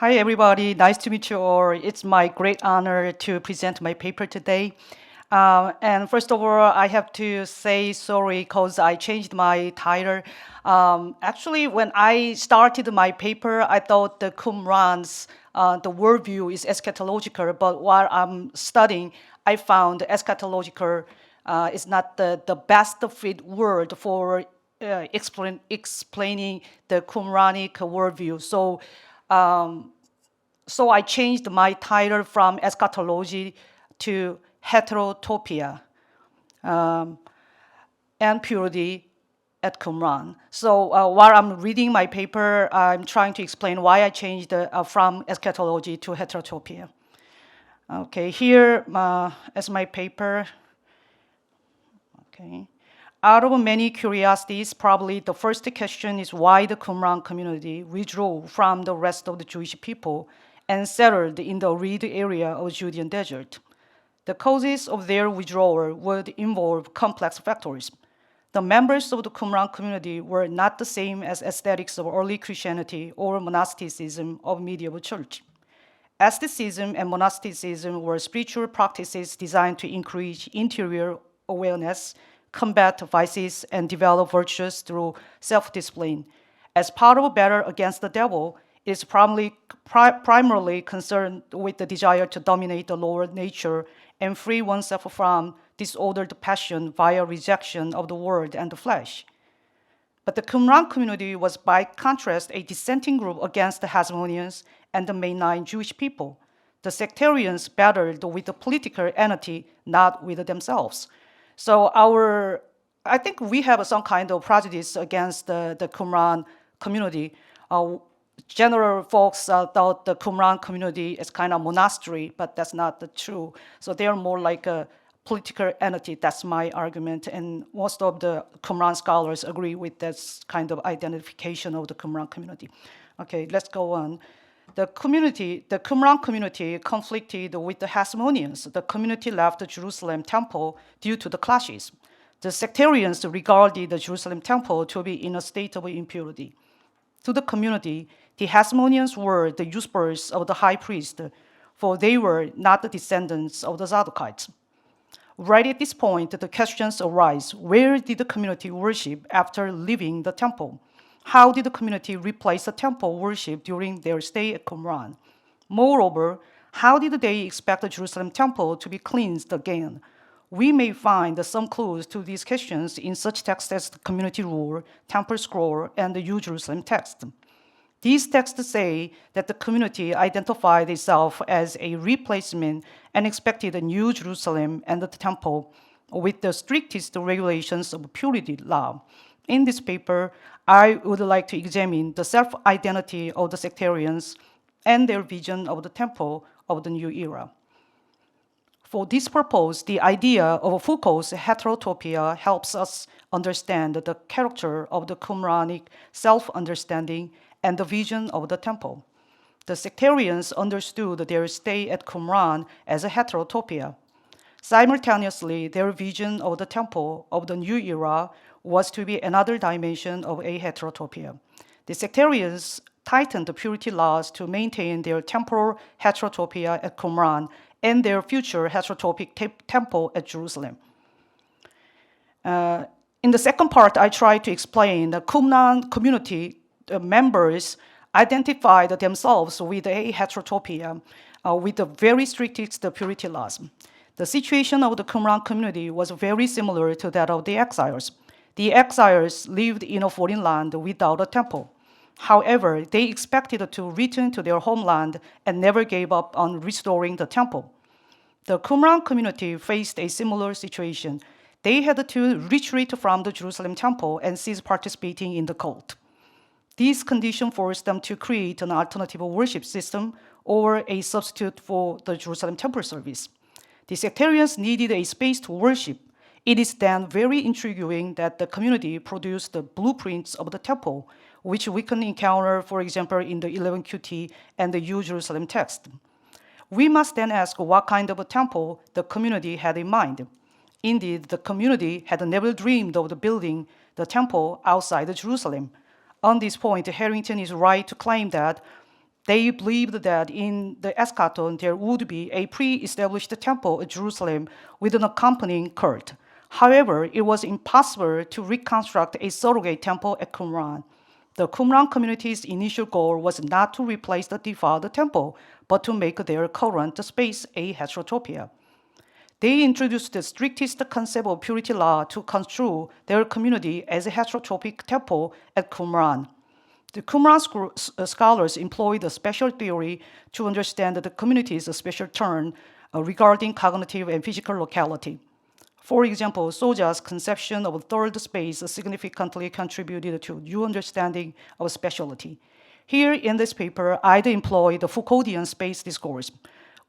Hi, everybody. Nice to meet you all. It's my great honor to present my paper today. And first of all, I have to say sorry because I changed my title. Actually, when I started my paper, I thought the Qumran's the worldview is eschatological, but while I'm studying, I found eschatological is not the best fit word for explaining the Qumranic worldview. So I changed my title from eschatology to heterotopia and purity at Qumran. So while I'm reading my paper, I'm trying to explain why I changed from eschatology to heterotopia. Okay, here as my paper. Okay. Out of many curiosities, probably the first question is why the Qumran community withdrew from the rest of the Jewish people and settled in the arid area of Judean desert. The causes of their withdrawal would involve complex factors. The members of the Qumran community were not the same as aesthetics of early Christianity or monasticism of medieval church. Asceticism and monasticism were spiritual practices designed to increase interior awareness, combat vices, and develop virtues through self-discipline. As part of a battle against the devil, it is primarily concerned with the desire to dominate the lower nature and free oneself from disordered passion via rejection of the world and the flesh. But the Qumran community was, by contrast, a dissenting group against the Hasmoneans and the mainline Jewish people. The sectarians battled with the political entity, not with themselves. So I think we have some kind of prejudice against the Qumran community. General folks thought the Qumran community is kind of monastery, but that's not true. So they are more like a political entity. That's my argument, and most of the Qumran scholars agree with this kind of identification of the Qumran community. Okay, let's go on. The Qumran community conflicted with the Hasmoneans. The community left the Jerusalem temple due to the clashes. The sectarians regarded the Jerusalem temple to be in a state of impurity. To the community, the Hasmoneans were the usurpers of the high priest, for they were not the descendants of the Zadokites. Right at this point, the questions arise: where did the community worship after leaving the temple? How did the community replace the temple worship during their stay at Qumran? Moreover, how did they expect the Jerusalem temple to be cleansed again? We may find some clues to these questions in such texts as the Community Rule, Temple Scroll, and the New Jerusalem text. These texts say that the community identified itself as a replacement and expected a New Jerusalem and the temple with the strictest regulations of purity law. In this paper, I would like to examine the self-identity of the sectarians and their vision of the temple of the new era. For this purpose, the idea of Foucault's heterotopia helps us understand the character of the Qumranic self-understanding and the vision of the temple. The sectarians understood their stay at Qumran as a heterotopia. Simultaneously, their vision of the temple of the new era was to be another dimension of a heterotopia. The sectarians tightened the purity laws to maintain their temporal heterotopia at Qumran and their future heterotopic temple at Jerusalem. In the second part, I try to explain the Qumran community members identified themselves with a heterotopia with the very strictest purity laws. The situation of the Qumran community was very similar to that of the exiles. The exiles lived in a foreign land without a temple. However, they expected to return to their homeland and never gave up on restoring the temple. The Qumran community faced a similar situation. They had to retreat from the Jerusalem temple and cease participating in the cult. These conditions forced them to create an alternative worship system or a substitute for the Jerusalem temple service. The sectarians needed a space to worship. It is then very intriguing that the community produced the blueprints of the temple, which we can encounter, for example, in the 11 QT and the New Jerusalem text. We must then ask what kind of a temple the community had in mind. Indeed, the community had never dreamed of building the temple outside of Jerusalem. On this point, Harrington is right to claim that They believed that in the eschaton there would be a pre-established temple at Jerusalem with an accompanying cult. However, it was impossible to reconstruct a surrogate temple at Qumran. The Qumran community's initial goal was not to replace the defiled temple, but to make their current space a heterotopia. They introduced the strictest concept of purity law to construe their community as a heterotopic temple at Qumran. The Qumran scholars employed a special theory to understand the community's special turn regarding cognitive and physical locality. For example, Soja's conception of third space significantly contributed to new understanding of speciality. Here in this paper, I'd employ the Foucauldian space discourse.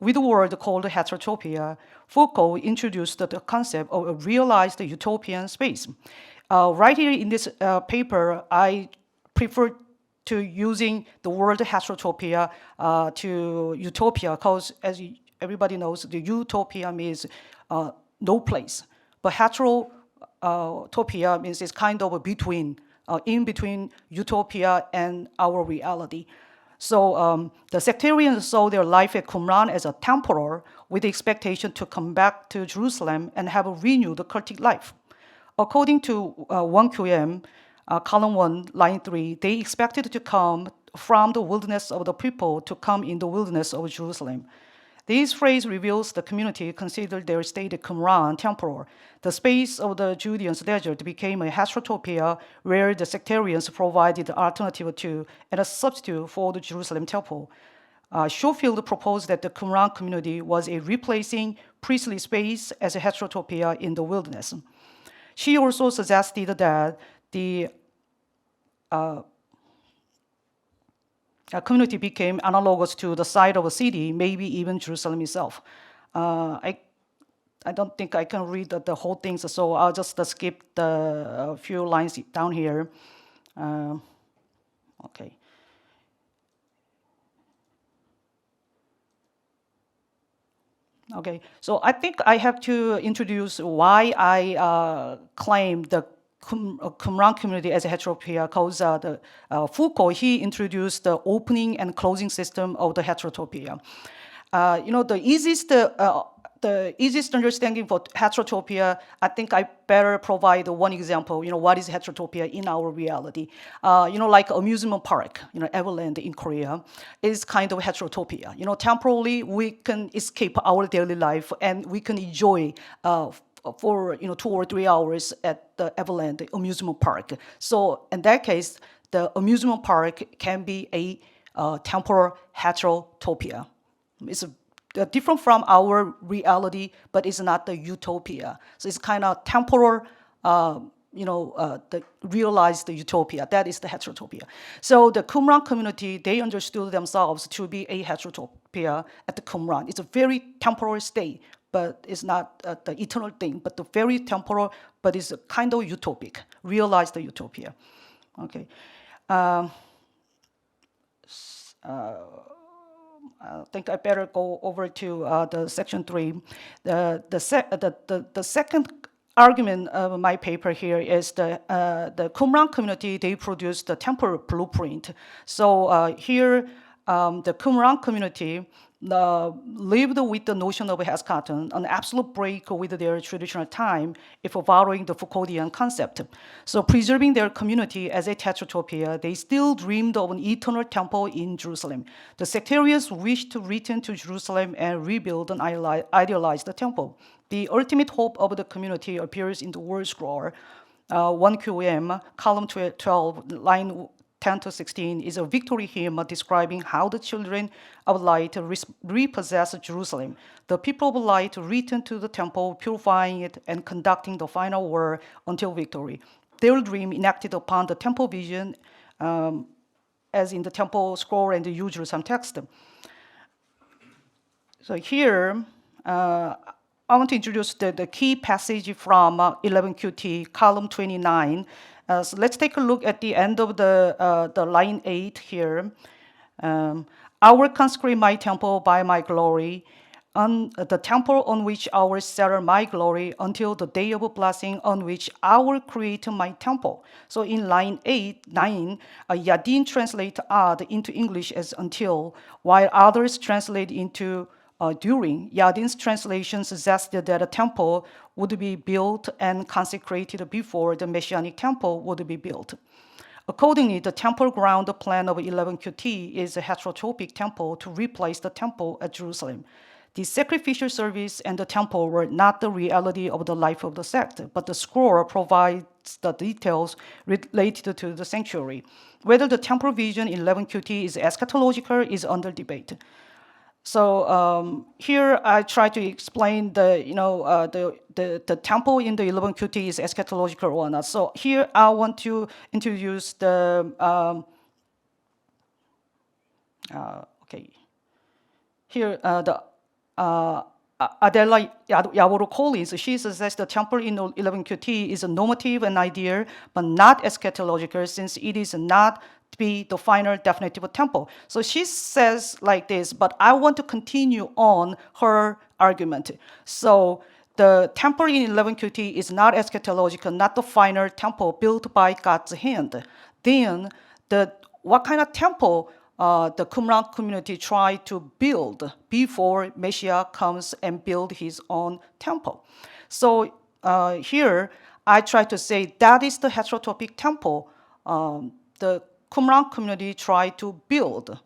With a word called heterotopia, Foucault introduced the concept of a realized utopian space. Right here in this paper, I prefer to using the word heterotopia to utopia, because as everybody knows, the utopia means no place. But heterotopia means it's kind of a between, in between utopia and our reality. So the sectarians saw their life at Qumran as a temporal, with the expectation to come back to Jerusalem and have a renewed cultic life. According to 1QM, column 1, line 3, they expected to come from the wilderness of the people to come in the wilderness of Jerusalem. This phrase reveals the community considered their state at Qumran temporal. The space of the Judeans' desert became a heterotopia where the sectarians provided an alternative to and a substitute for the Jerusalem temple. Schofield proposed that the Qumran community was a replacing priestly space as a heterotopia in the wilderness. She also suggested that the community became analogous to the site of a city, maybe even Jerusalem itself. I don't think I can read the whole thing, so I'll just skip the few lines down here. Okay. Okay, so I think I have to introduce why I claim the Qumran community as a heterotopia, because Foucault, he introduced the opening and closing system of the heterotopia. The easiest understanding for heterotopia, I think I better provide one example, what is heterotopia in our reality. Like amusement park, Everland in Korea is kind of heterotopia. Temporarily, we can escape our daily life and we can enjoy for 2 or 3 hours at the Everland amusement park. So in that case, the amusement park can be a temporal heterotopia. It's different from our reality, but it's not the utopia. So it's kind of temporal, the realized utopia. That is the heterotopia. So the Qumran community, they understood themselves to be a heterotopia at the Qumran. It's a very temporal state, but it's not the eternal thing, but the very temporal, but it's a kind of utopic, realized utopia. Okay. I think I better go over to the section 3. The second argument of my paper here is the Qumran community, they produced the temporal blueprint. So here, the Qumran community lived with the notion of eschaton, an absolute break with their traditional time, if following the Foucauldian concept. So preserving their community as a heterotopia, they still dreamed of an eternal temple in Jerusalem. The sectarians wished to return to Jerusalem and rebuild an idealized temple. The ultimate hope of the community appears in the word scroll. 1QM, column 12, line 10 to 16 is a victory hymn describing how the children of light repossess Jerusalem. The people of light return to the temple, purifying it and conducting the final war until victory. Their dream enacted upon the temple vision, as in the temple scroll and the New Jerusalem text. So here, I want to introduce the key passage from 11QT, column 29. So let's take a look at the end of the line 8 here. I will consecrate my temple by my glory. on the temple on which our seller might glory until the day of blessing on which our creator might temple. So in line 9, Yadin translate ad into English as until, while others translate into during. Yadin's translation suggested that a temple would be built and consecrated before the Messianic temple would be built. Accordingly, the temple ground plan of 11QT is a heterotopic temple to replace the temple at Jerusalem. The sacrificial service and the temple were not the reality of the life of the sect, but the scroll provides the details related to the sanctuary. Whether the temple vision in 11QT is eschatological is under debate. So here I try to explain the temple in the 11QT is eschatological or not. So here I want to introduce the here the Adela Yaboro Collins, she says the temple in 11QT is a normative and ideal, but not eschatological, since it is not to be the final definitive temple. So she says like this, but I want to continue on her argument. So the temple in 11QT is not eschatological, not the final temple built by God's hand. Then what kind of temple the Qumran community tried to build before Messiah comes and build his own temple. So here I try to say that is the heterotopic temple the Qumran community tried to build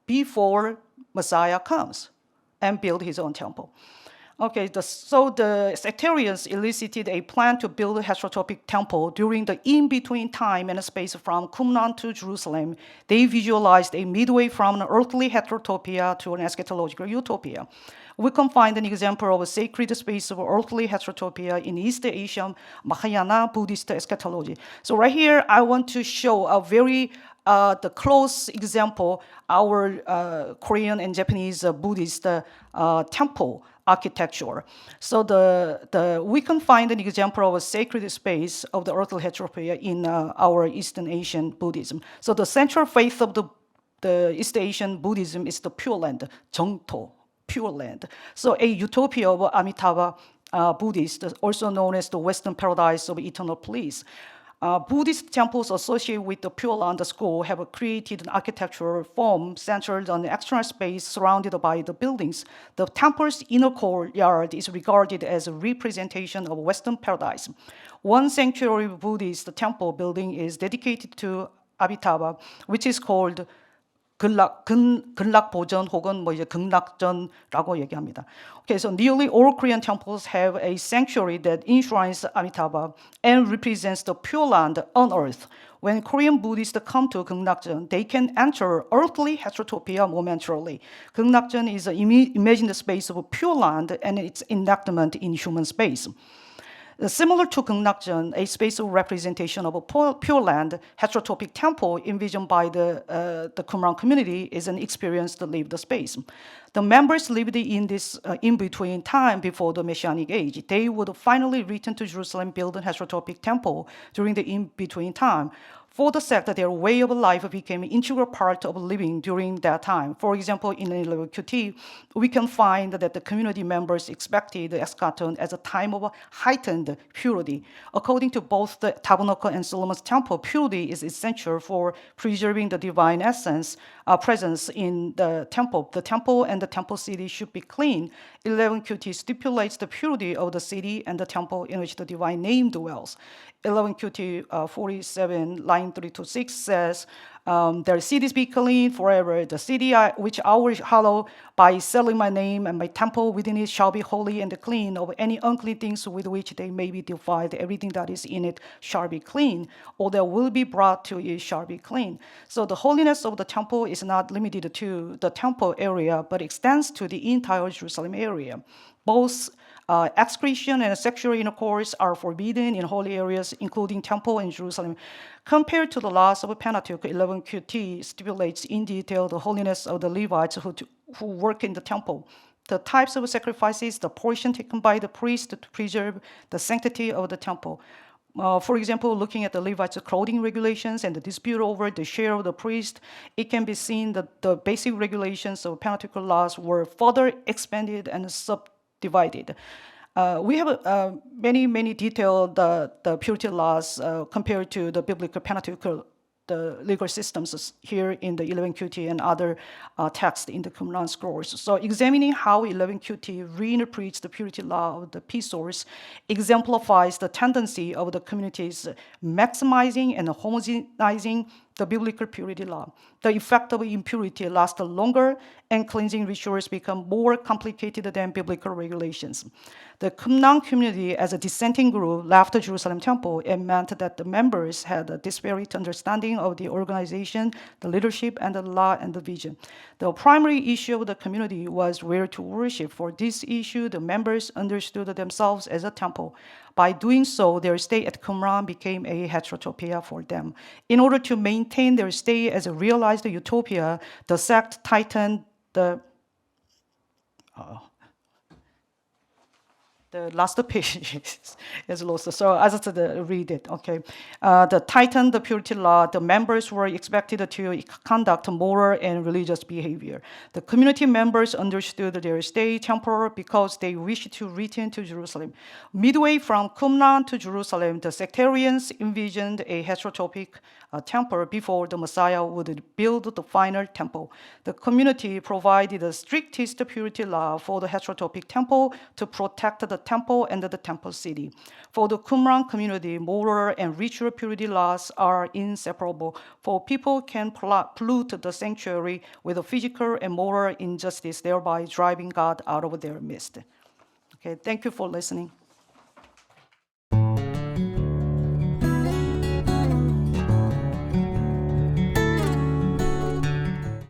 before Messiah comes and build his own temple. Okay, so the sectarians elicited a plan to build a heterotopic temple during the in-between time and space from Qumran to Jerusalem. They visualized a midway from an earthly heterotopia to an eschatological utopia. We can find an example of a sacred space of earthly heterotopia in East Asian Mahayana Buddhist eschatology. So right here, I want to show a very the close example, our Korean and Japanese Buddhist temple architecture. So we can find an example of a sacred space of the earthly heterotopia in our Eastern Asian Buddhism. So the central faith of the East Asian Buddhism is the Pure Land, 정토, Pure Land. So a utopia of Amitabha Buddhist, also known as the Western paradise of eternal bliss. Buddhist temples associated with the Pure Land school have created an architectural form centered on the external space surrounded by the buildings. The temple's inner courtyard is regarded as a representation of Western paradise. One sanctuary Buddhist temple building is dedicated to Amitabha, which is called 근락보전 혹은 뭐 이제 극락전라고 얘기합니다. Okay, so nearly all Korean temples have a sanctuary that enshrines Amitabha and represents the Pure Land on earth. When Korean Buddhists come to 극락전, they can enter earthly heterotopia momentarily. 극락전 is an imagined space of Pure Land and its enactment in human space. Similar to 극락전, a space of representation of a Pure Land, heterotopic temple envisioned by the Qumran community is an experienced lived space. The members lived in this in-between time before the Messianic age. They would finally return to Jerusalem, build a heterotopic temple during the in-between time. For the sect, their way of life became an integral part of living during that time. For example, in 11QT, we can find that the community members expected the eschaton as a time of heightened purity. According to both the Tabernacle and Solomon's temple, purity is essential for preserving the divine essence presence in the temple. The temple and the temple city should be clean. 11QT stipulates the purity of the city and the temple in which the divine name dwells. 11QT 47, line 3 to 6 says, their cities be clean forever. The city which I will hallow by selling my name, and my temple within it shall be holy and clean. Of any unclean things with which they may be defiled, everything that is in it shall be clean, or that will be brought to it shall be clean. So the holiness of the temple is not limited to the temple area, but extends to the entire Jerusalem area. Both excretion and sexual intercourse are forbidden in holy areas, including temple and Jerusalem. Compared to the laws of Pentateuch, 11QT stipulates in detail the holiness of the Levites who work in the temple, the types of sacrifices, the portion taken by the priest to preserve the sanctity of the temple. For example, looking at the Levites' clothing regulations and the dispute over the share of the priest, it can be seen that the basic regulations of Pentateuchal laws were further expanded and subdivided. We have many detailed the purity laws compared to the biblical Pentateuchal the legal systems here in the 11QT and other texts in the Qumran scrolls. So examining how 11QT reinterprets the purity law of the peace source exemplifies the tendency of the communities maximizing and homogenizing the biblical purity law. The effect of impurity lasts longer and cleansing rituals become more complicated than biblical regulations. The Qumran community as a dissenting group left the Jerusalem temple. It meant that the members had a disparate understanding of the organization, the leadership, and the law and the vision. The primary issue of the community was where to worship. For this issue, the members understood themselves as a temple. By doing so, their stay at Qumran became a heterotopia for them. In order to maintain their stay as a realized utopia, the sect tightened the last page is lost, so I just read it, okay. The tightened the purity law, the members were expected to conduct moral and religious behavior. The community members understood their stay temporal because they wished to return to Jerusalem. Midway from Qumran to Jerusalem, the sectarians envisioned a heterotopic temple before the Messiah would build the final temple. The community provided the strictest purity law for the heterotopic temple to protect the temple and the temple city. For the Qumran community, moral and ritual purity laws are inseparable, for people can pollute the sanctuary with a physical and moral injustice, thereby driving God out of their midst. Okay, thank you for listening.